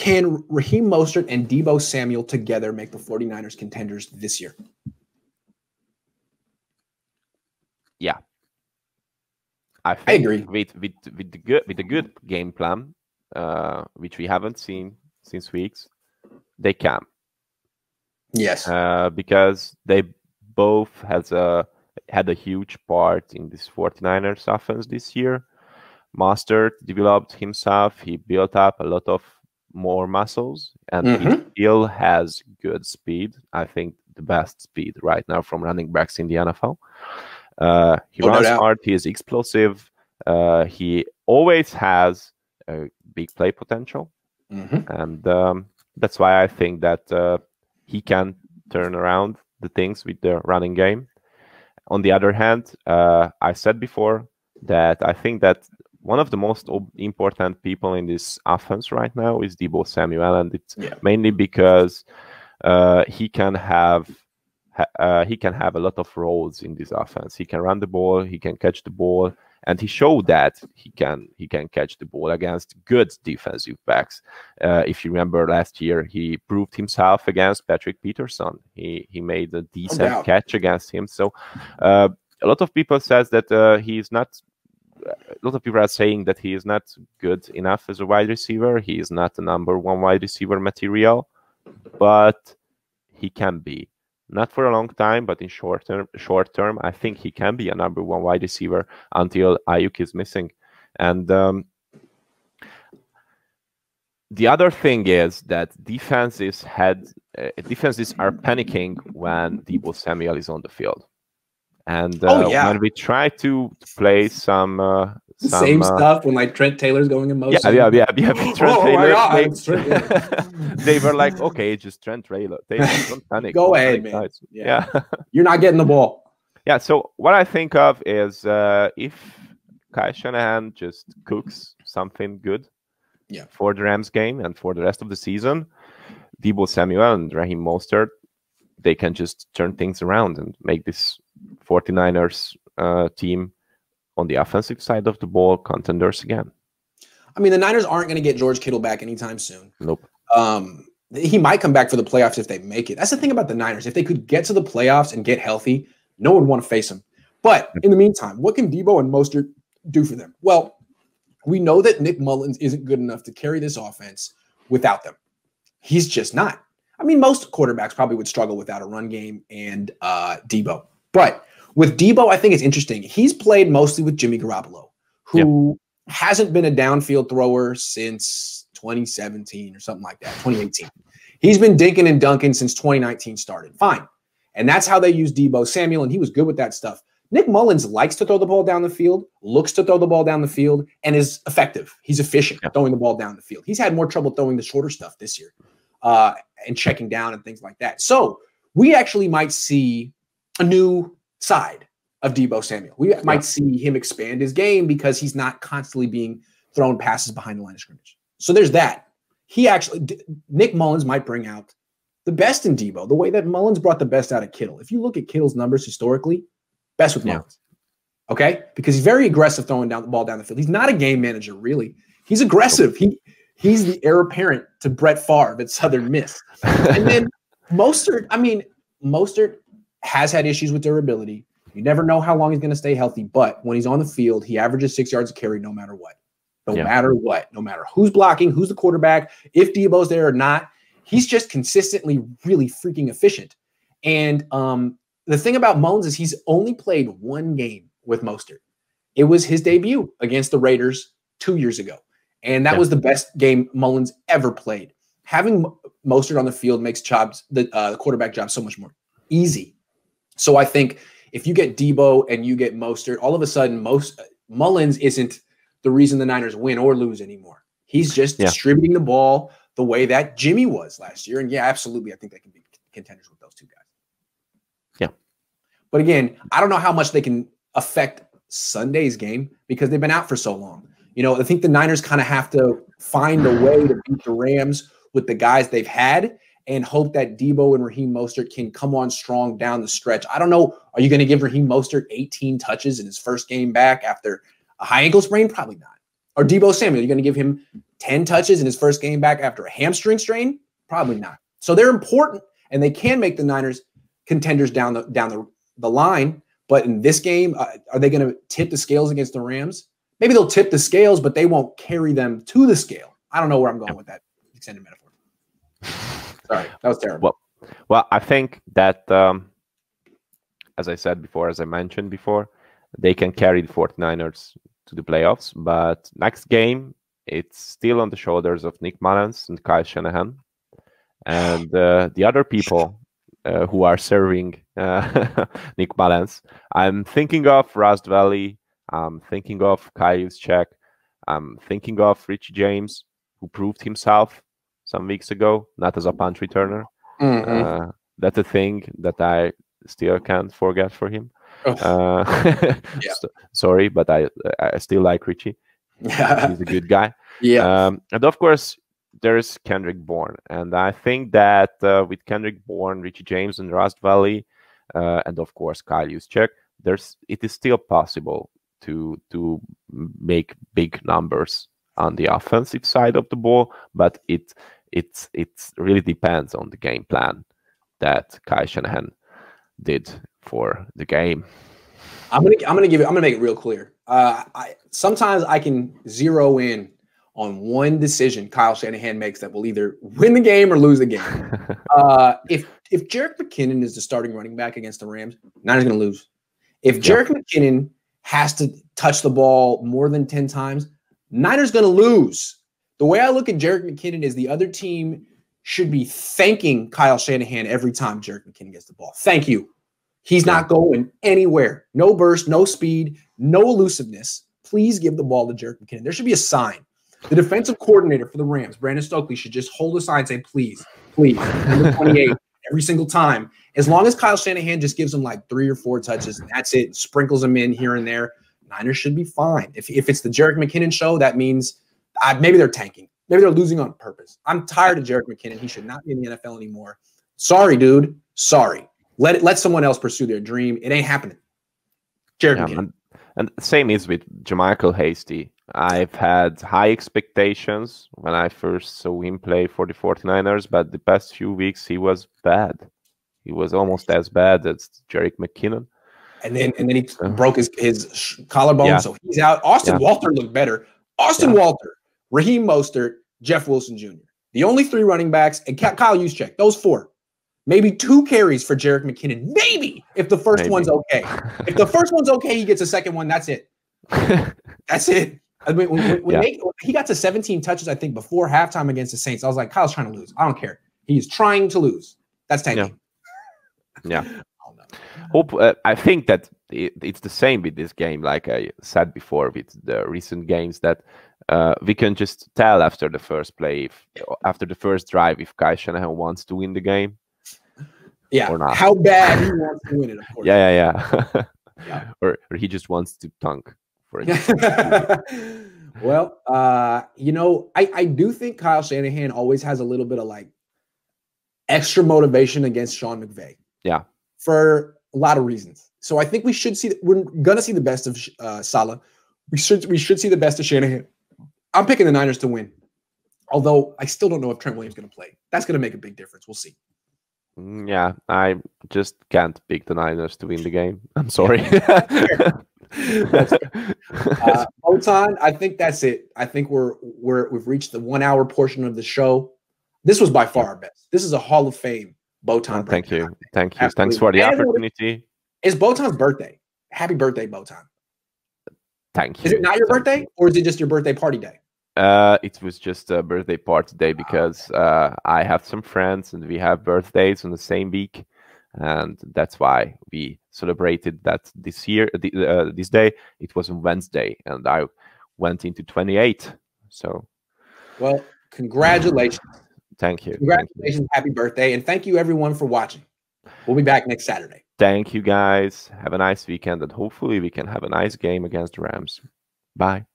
Can Raheem Mostert and Deebo Samuel together make the 49ers contenders this year? Yeah. I agree. With the good game plan, which we haven't seen since weeks, they can. Yes. Because they both had a huge part in this 49ers offense this year. Mostert developed himself. He built up a lot of more muscles, and he still has good speed. I think the best speed right now from running backs in the NFL. He runs hard. He is explosive. He always has a big play potential, and that's why I think that he can turn around the things with the running game. On the other hand, I said before that I think that one of the most important people in this offense right now is Deebo Samuel, and it's mainly because he can have a lot of roles in this offense. He can run the ball, he can catch the ball, and he showed that he can catch the ball against good defensive backs. If you remember last year, he proved himself against Patrick Peterson. He made a decent catch against him. So a lot of people says that he is not. A lot of people are saying that he is not good enough as a wide receiver. He is not the number one wide receiver material, but he can be. Not for a long time, but in short term, I think he can be a number one wide receiver until Ayuk is missing. And the other thing is that defenses are panicking when Deebo Samuel is on the field. And when we try to play some same stuff when like Trent Taylor's going in motion. Yeah. Trent Taylor. They were like, okay, just Trent Taylor. Don't panic. Go ahead, man. Guys. Yeah. You're not getting the ball. Yeah. So what I think of is if Kyle Shanahan just cooks something good for the Rams game and for the rest of the season, Deebo Samuel and Raheem Mostert, they can just turn things around and make this 49ers team on the offensive side of the ball contenders again. I mean, the Niners aren't going to get George Kittle back anytime soon. Nope. He might come back for the playoffs if they make it. That's the thing about the Niners. If they could get to the playoffs and get healthy, no one would want to face him. But in the meantime, what can Deebo and Mostert do for them? Well, we know that Nick Mullins isn't good enough to carry this offense without them. He's just not. I mean, most quarterbacks probably would struggle without a run game and Deebo. But with Deebo, I think it's interesting. He's played mostly with Jimmy Garoppolo, who hasn't been a downfield thrower since 2017 or something like that, 2018. He's been dinking and dunking since 2019 started. Fine. And that's how they use Deebo Samuel, and he was good with that stuff. Nick Mullins likes to throw the ball down the field, looks to throw the ball down the field, and is effective. He's efficient throwing the ball down the field. He's had more trouble throwing the shorter stuff this year and checking down and things like that. So we actually might see a new side of Deebo Samuel. We might see him expand his game because he's not constantly being thrown passes behind the line of scrimmage. So there's that. Nick Mullins might bring out the best in Deebo, the way that Mullins brought the best out of Kittle. If you look at Kittle's numbers historically, best with Mullins. Okay? Because he's very aggressive throwing down the ball down the field. He's not a game manager, really. He's aggressive. He's the heir apparent to Brett Favre at Southern Miss. And then Mostert has had issues with durability. You never know how long he's going to stay healthy, but when he's on the field, he averages 6 yards a carry no matter what. No matter what. No matter who's blocking, who's the quarterback, if Deebo's there or not, he's just consistently really freaking efficient. And the thing about Mullins is he's only played one game with Mostert. It was his debut against the Raiders 2 years ago. And that was the best game Mullins ever played. Having Mostert on the field makes the quarterback job so much more easy. So I think if you get Deebo and you get Mostert, all of a sudden Mullins isn't the reason the Niners win or lose anymore. He's just distributing the ball the way that Jimmy was last year. And absolutely, I think they can be contenders with those two guys. Yeah. But again, I don't know how much they can affect Sunday's game because they've been out for so long. You know, I think the Niners kind of have to find a way to beat the Rams with the guys they've had and hope that Deebo and Raheem Mostert can come on strong down the stretch. I don't know. Are you going to give Raheem Mostert 18 touches in his first game back after a high ankle sprain? Probably not. Or Deebo Samuel, you're going to give him 10 touches in his first game back after a hamstring strain? Probably not. So they're important, and they can make the Niners contenders down the line. But in this game, are they going to tip the scales against the Rams? Maybe they'll tip the scales, but they won't carry them to the scale. I don't know where I'm going with that extended metaphor. Sorry, that was terrible. Well, I think that, as I said before, as I mentioned before, they can carry the 49ers to the playoffs. But next game, it's still on the shoulders of Nick Mullens and Kyle Shanahan. And the other people who are serving Nick Mullens, I'm thinking of Rust Valley. I'm thinking of Kyle Juszczyk. I'm thinking of Richie James, who proved himself some weeks ago, not as a punt returner. Mm-hmm. That's a thing that I still can't forget for him. Sorry, but I still like Richie. He's a good guy. And of course, there's Kendrick Bourne. And I think that with Kendrick Bourne, Richie James, and Rust Valley, and of course Kyle Juszczyk, it is still possible to make big numbers on the offensive side of the ball, but it really depends on the game plan that Kyle Shanahan did for the game. I'm gonna make it real clear. Sometimes I can zero in on one decision Kyle Shanahan makes that will either win the game or lose the game. If Jerick McKinnon is the starting running back against the Rams, Niners gonna lose. If Jerick McKinnon has to touch the ball more than 10 times, Niners going to lose. The way I look at Jerick McKinnon is the other team should be thanking Kyle Shanahan every time Jerick McKinnon gets the ball. Thank you. He's not going anywhere. No burst, no speed, no elusiveness. Please give the ball to Jerick McKinnon. There should be a sign. The defensive coordinator for the Rams, Brandon Stokely, should just hold a sign and say, please, number 28, every single time. As long as Kyle Shanahan just gives them like 3 or 4 touches, and that's it, sprinkles them in here and there, Niners should be fine. If it's the Jerick McKinnon show, that means maybe they're tanking. Maybe they're losing on purpose. I'm tired of Jerick McKinnon. He should not be in the NFL anymore. Sorry, dude. Sorry. Let someone else pursue their dream. It ain't happening. Jerick McKinnon. And same is with Jermichael Hasty. I've had high expectations when I first saw him play for the 49ers, but the past few weeks he was bad. He was almost as bad as Jerick McKinnon. And then he broke his collarbone, so he's out. Austin Walter looked better. Austin Walter, Raheem Mostert, Jeff Wilson Jr. The only 3 running backs, and Kyle Juszczyk, those 4. Maybe 2 carries for Jerick McKinnon. Maybe if the first one's okay. If the first one's okay, he gets a second one. That's it. That's it. I mean, when he got to 17 touches, I think, before halftime against the Saints, I was like, Kyle's trying to lose. I don't care. He's trying to lose. That's tanking. Yeah. I think that it's the same with this game, like I said before, with the recent games, that we can just tell after the first play, after the first drive, if Kyle Shanahan wants to win the game. Yeah, or not. How bad he wants to win it, of course. Yeah. or he just wants to dunk for it. Well, I do think Kyle Shanahan always has a little bit of like extra motivation against Sean McVay. Yeah. For a lot of reasons. So I think we're gonna see the best of Saleh. We should see the best of Shanahan. I'm picking the Niners to win. Although I still don't know if Trent Williams is going to play. That's going to make a big difference. We'll see. Yeah, I just can't pick the Niners to win the game. I'm sorry. Botond, I think that's it. I think we've reached the 1 hour portion of the show. This was by far our best. This is a Hall of Fame Botond. Thank you. Absolutely. Thanks for the opportunity. It's Botond's birthday. Happy birthday, Botond. Thank you. Is it not your birthday, or is it just your birthday party day? It was just a birthday party day because I have some friends and we have birthdays on the same week, and that's why we celebrated that this year. This day it was on Wednesday, and I went into 28. So, well, congratulations! Thank you. Congratulations! Happy birthday, and thank you everyone for watching. We'll be back next Saturday. Thank you guys. Have a nice weekend, and hopefully we can have a nice game against the Rams. Bye.